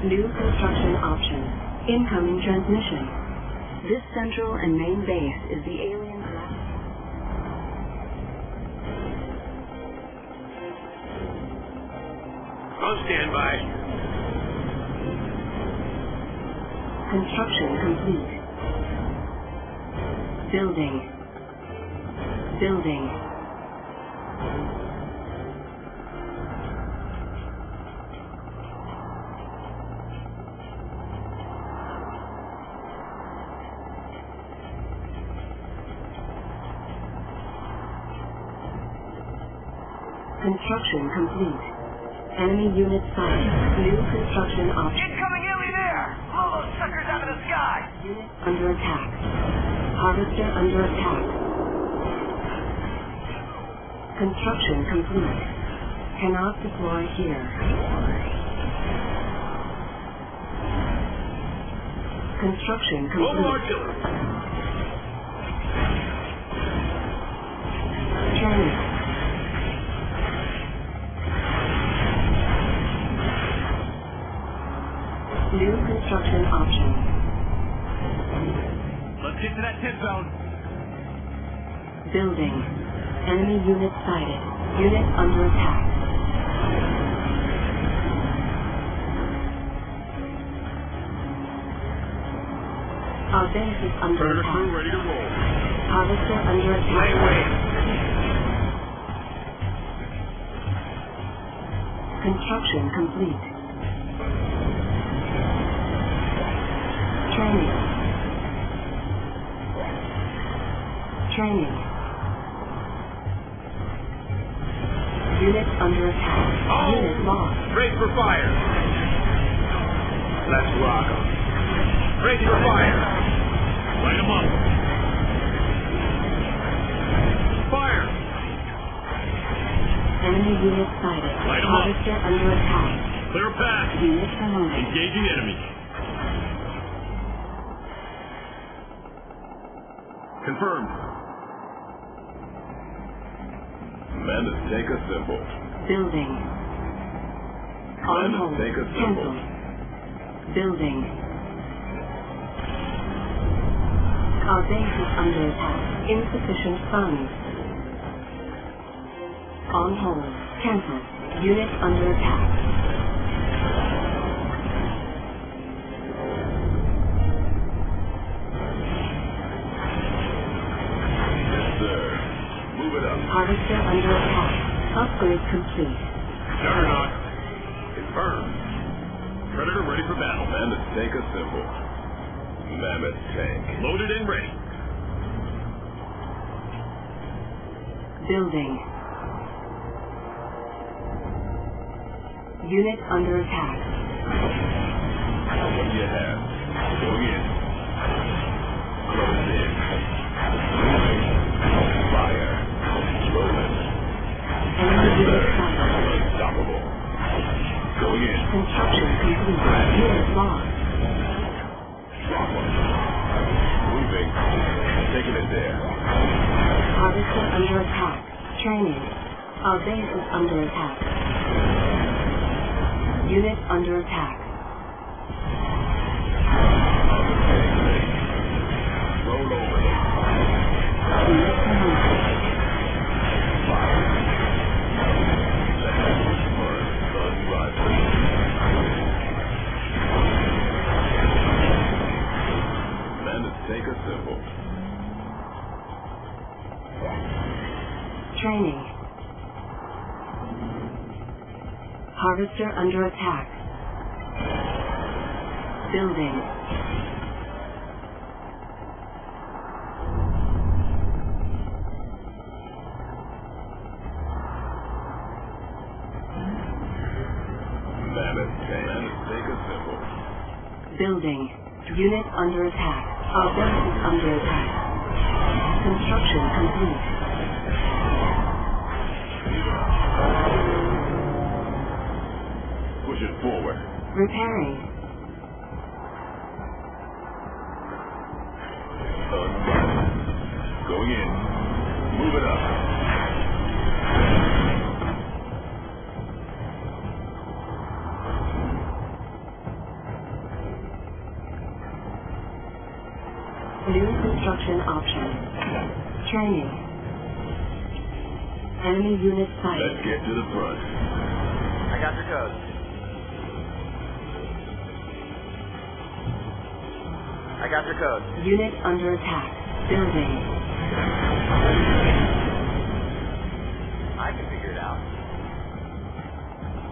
New construction options. Incoming transmission. This central and main base is the alien class. On standby. Construction complete. Building. Building. Construction complete. Enemy unit sighted. New construction option. Incoming alien air! Blow those suckers out of the sky! Unit under attack. Harvester under attack. Construction complete. Cannot deploy here. Construction Mobile complete. artillery. Training. New construction options. Let's get to that tip zone. Building. Enemy unit sighted. Unit under attack. Our base is under Predator attack. crew ready to roll. Harvester under attack. Lay wait. Construction complete. Training. Training. Unit under attack. Oh! Unit lost. Brace for fire. Let's rock 'em. Brace for fire. Light 'em up. Fire. Enemy unit sighted. Light 'em up. Harvester under attack. Clear path. Unit promoted. Engaging enemy. Confirmed. Commanders, take a symbol. Building. On Commanders, hold. take a symbol. Cancel. Building. Our base is under attack. Insufficient funds. On hold. Cancel. Unit under attack. Yes, sir. Move it up. Harvester under attack. Upgrade complete. Juggernaut. Confirmed. Predator ready for battle. Commanders, take a symbol. Mammoth tank. Loaded and ready. Building. Unit under attack. What do you have? Going in. Close in. Moving. Fire. Rolling. Enemy Yes, unit sir. sighted. Unstoppable. Going in. Construction complete. Unit lost. Drop 'em. Moving. Taking it there. Harvester under attack. Training. Our base is under attack. Unit under attack. Roll over. Unit promoted. Fire. Let that push burn. Sun rising. Commanders, take a symbol. Training. Harvester under attack. Building. Mammoth tank. Commanders, take a symbol. Building. Unit under attack. Our base is under attack. Construction complete. Push it forward. Repairing. Sun rising. Going in. Move it up. Training. Enemy unit sighted. Let's get to the front. I got your code. I got your code. Unit under attack. Building. I can figure it out.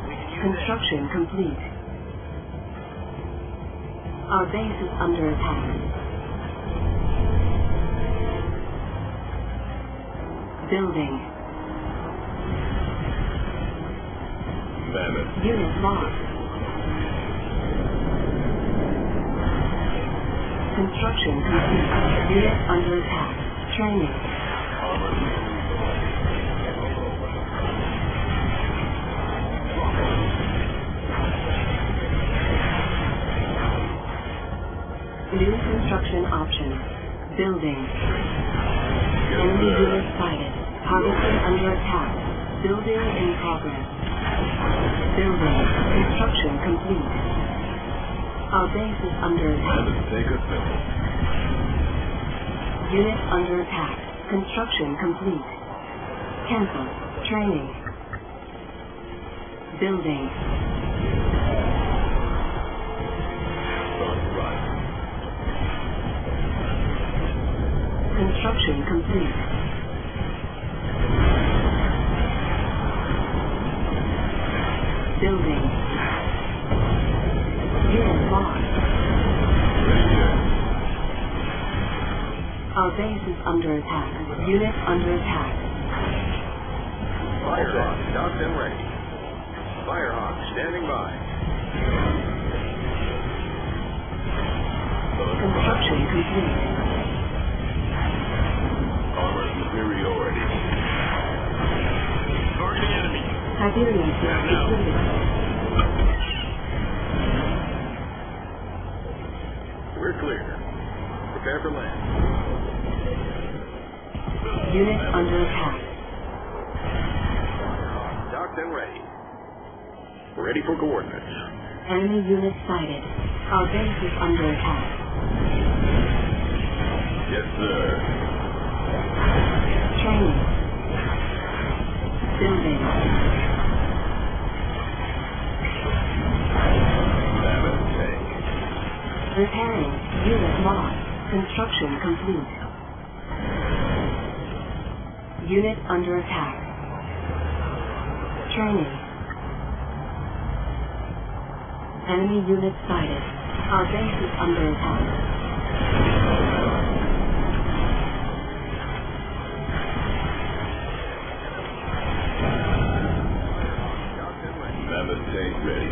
We can use Construction complete. Our base is under attack. Building. Mammoth. Unit lost. Construction complete. Unit under attack. Training. New construction options. Building. Enemy unit sighted. Harvesting under attack. Building in progress. Building. Construction complete. Our base is under attack. Mammoth, take a symbol. Unit under attack. Construction complete. Cancel. Training. Building. On right. Construction complete. Building. Unit lost. Our base is under attack. Unit under attack. Firehawk, docked and ready. Firehawk, standing by. Construction complete. Armor superiority. Target enemy. Tiberium is depleted. We're clear. Prepare for land. Unit under attack. Docked and ready. Ready for coordinates. Enemy unit sighted. Our base is under attack. Yes, sir. Training. Building. Mammoth tank. Repairing. Unit lost. Construction complete. Unit under attack. Training. Enemy unit sighted. Our base is under attack. Mammoth tank ready.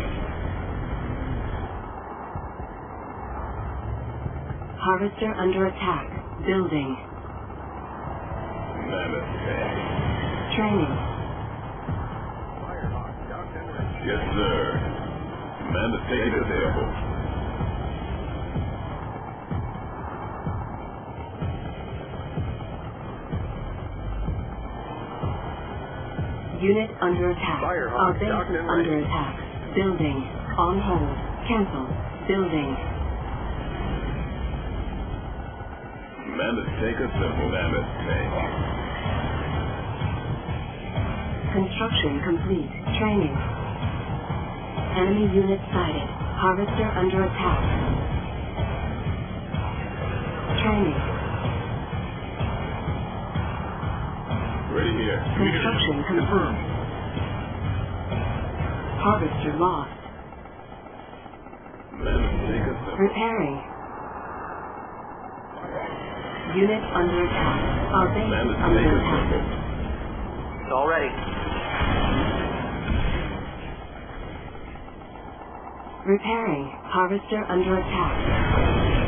Harvester under attack. Building. Mammoth tank. Training. Firehawk, docked and ready. Yes, sir. Mammoth tank available. Unit under attack. Firehawk, Our base docked is and under ready. attack. Building. On hold. Cancel. Building. Mammoth tank assembled. Mammoth tank. Construction complete. Training. Enemy unit sighted. Harvester under attack. Training. Ready here. Construction confirmed. Harvester lost. Mammoth tank assembled. Repairing. Unit under attack. Our base is Mammoth under tank attack. assembled. It's all ready. Repairing. Harvester under attack.